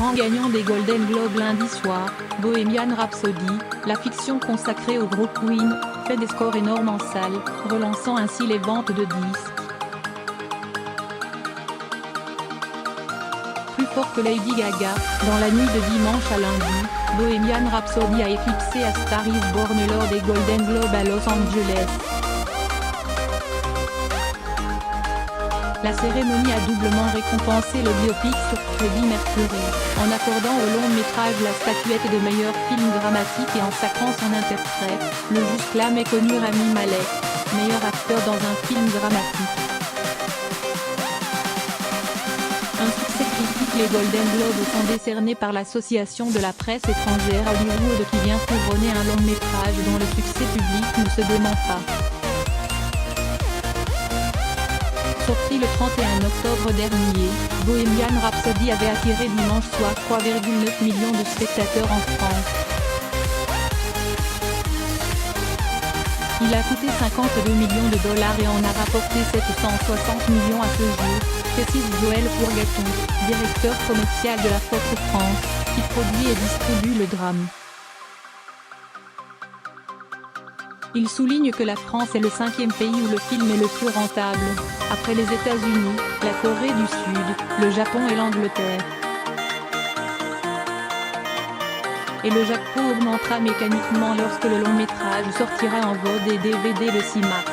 grand gagnant des Golden Globes lundi soir, Bohemian Rhapsody, la fiction consacrée au groupe Queen, fait des scores énormes en salle, relançant ainsi les ventes de disques. Plus fort que Lady Gaga, dans la nuit de dimanche à lundi, Bohemian Rhapsody a éclipsé A Star Is Born lors des Golden Globes à Los Angeles. La cérémonie a doublement récompensé le biopic sur Freddie Mercury, en accordant au long métrage la statuette de meilleur film dramatique et en sacrant son interprète, le jusque-là méconnu Rami Malek, meilleur acteur dans un film dramatique. Un succès critique. Les Golden Globes sont décernés par l'association de la presse étrangère Hollywood qui vient couronner un long métrage dont le succès public ne se dément pas. Sorti le 31 octobre dernier, Bohemian Rhapsody avait attiré dimanche soir 3,9 millions de spectateurs en France. Il a coûté 52 millions de dollars et en a rapporté 760 millions à ce jour, précise Joël Bourgaton, directeur commercial de la Fox France, qui produit et distribue le drame. Il souligne que la France est le 5e pays où le film est le plus rentable, après les États-Unis, la Corée du Sud, le Japon et l'Angleterre. Et le jackpot augmentera mécaniquement lorsque le long métrage sortira en VOD et DVD le 6 mars.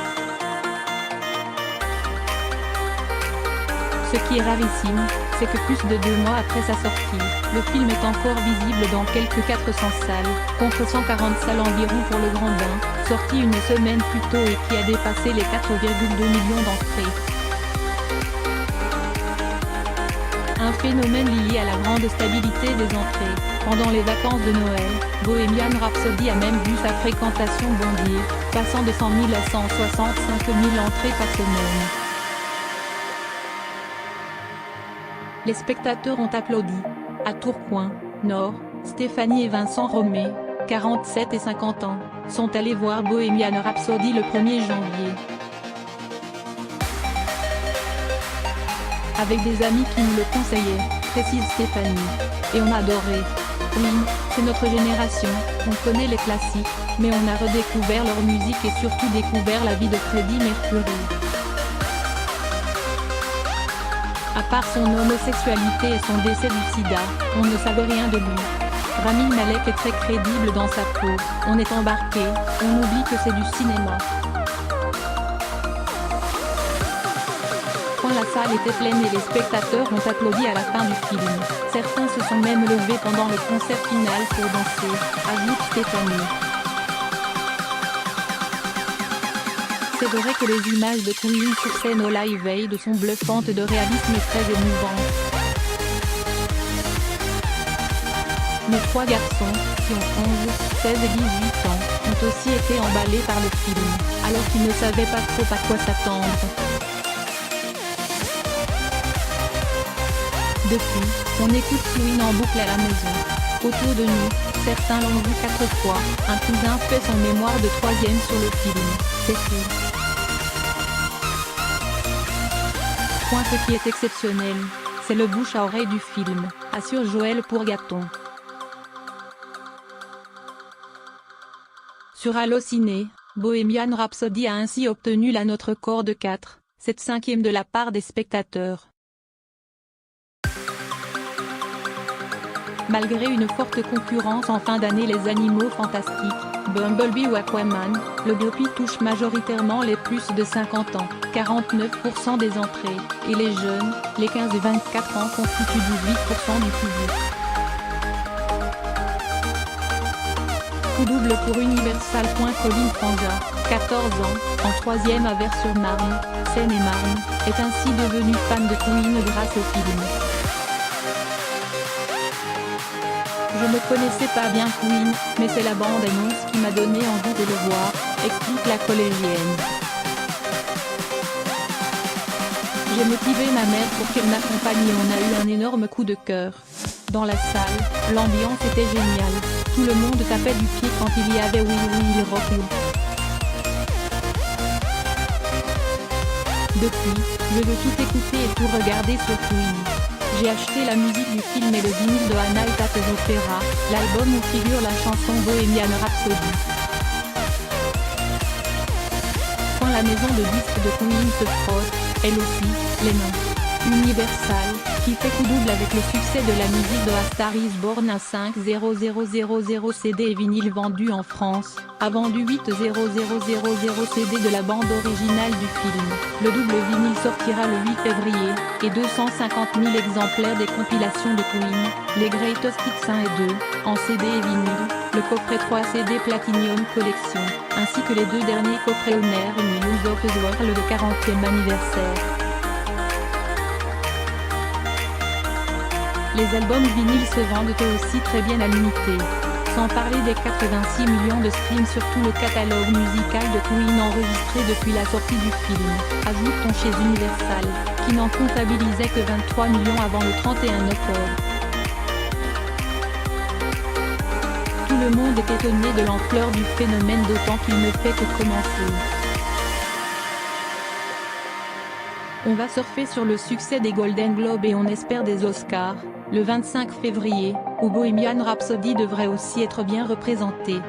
Ce qui est rarissime, c'est que plus de 2 mois après sa sortie, le film est encore visible dans quelques 400 salles, contre 140 salles environ pour Le Grand Bain, sorti une semaine plus tôt et qui a dépassé les 4,2 millions d'entrées. Un phénomène lié à la grande stabilité des entrées. Pendant les vacances de Noël, Bohemian Rhapsody a même vu sa fréquentation bondir, passant de 100 000 à 165 000 entrées par semaine. Les spectateurs ont applaudi. À Tourcoing, Nord, Stéphanie et Vincent Romé, 47 et 50 ans, sont allés voir Bohemian Rhapsody le 1er janvier. Avec des amis qui nous le conseillaient, précise Stéphanie. Et on adorait. Oui, c'est notre génération, on connaît les classiques, mais on a redécouvert leur musique et surtout découvert la vie de Freddie Mercury. À part son homosexualité et son décès du sida, on ne savait rien de lui. Rami Malek est très crédible dans sa peau, on est embarqué, on oublie que c'est du cinéma. Quand la salle était pleine et les spectateurs ont applaudi à la fin du film, certains se sont même levés pendant le concert final pour danser, ajoute Stéphanie. C'est vrai que les images de Queen sur scène au Live Aid sont bluffantes de réalisme et très émouvantes. Nos 3 garçons, qui ont 11, 16 et 18 ans, ont aussi été emballés par le film, alors qu'ils ne savaient pas trop à quoi s'attendre. Depuis, on écoute Queen en boucle à la maison. Autour de nous, certains l'ont vu 4 fois, un cousin fait son mémoire de 3e sur le film, c'est tout. Ce qui est exceptionnel, c'est le bouche à oreille du film, assure Joël Bourgaton. Sur Allociné, Bohemian Rhapsody a ainsi obtenu la note record de 4, 7/5 de la part des spectateurs. Malgré une forte concurrence en fin d'année, les animaux fantastiques, Bumblebee ou Aquaman, le biopic touche majoritairement les plus de 50 ans, 49% des entrées, et les jeunes, les 15 et 24 ans constituent 18% du public. Coup double pour Universal. Colin Franga, 14 ans, en 3e à Vers-sur-Marne, Seine-et-Marne, est ainsi devenu fan de Queen grâce au film. Je ne connaissais pas bien Queen, mais c'est la bande-annonce qui m'a donné envie de le voir, explique la collégienne. J'ai motivé ma mère pour qu'elle m'accompagne et on a eu un énorme coup de cœur. Dans la salle, l'ambiance était géniale, tout le monde tapait du pied quand il y avait Oui Oui Rock You. Depuis, je veux tout écouter et tout regarder sur Queen. J'ai acheté la musique du film et le vinyle de A Night at the Opera, l'album où figure la chanson Bohemian Rhapsody. Quand la maison de disques de Queen se frotte, elle aussi, les mains. Universal, qui fait coup double avec le succès de la musique de A Star Is Born, un 50000 CD et vinyle vendu en France, a vendu 8000 CD de la bande originale du film. Le double vinyle sortira le 8 février, et 250 000 exemplaires des compilations de Queen, les Greatest Hits 1 et 2, en CD et vinyle, le coffret 3 CD Platinum Collection, ainsi que les 2 derniers coffrets Honor et News of the World de 40e anniversaire. Les albums vinyles se vendent eux aussi très bien à l'unité. Sans parler des 86 millions de streams sur tout le catalogue musical de Queen enregistré depuis la sortie du film, ajoute-t-on chez Universal, qui n'en comptabilisait que 23 millions avant le 31 octobre. Tout le monde est étonné de l'ampleur du phénomène, d'autant qu'il ne fait que commencer. On va surfer sur le succès des Golden Globes et on espère des Oscars, le 25 février, où Bohemian Rhapsody devrait aussi être bien représenté.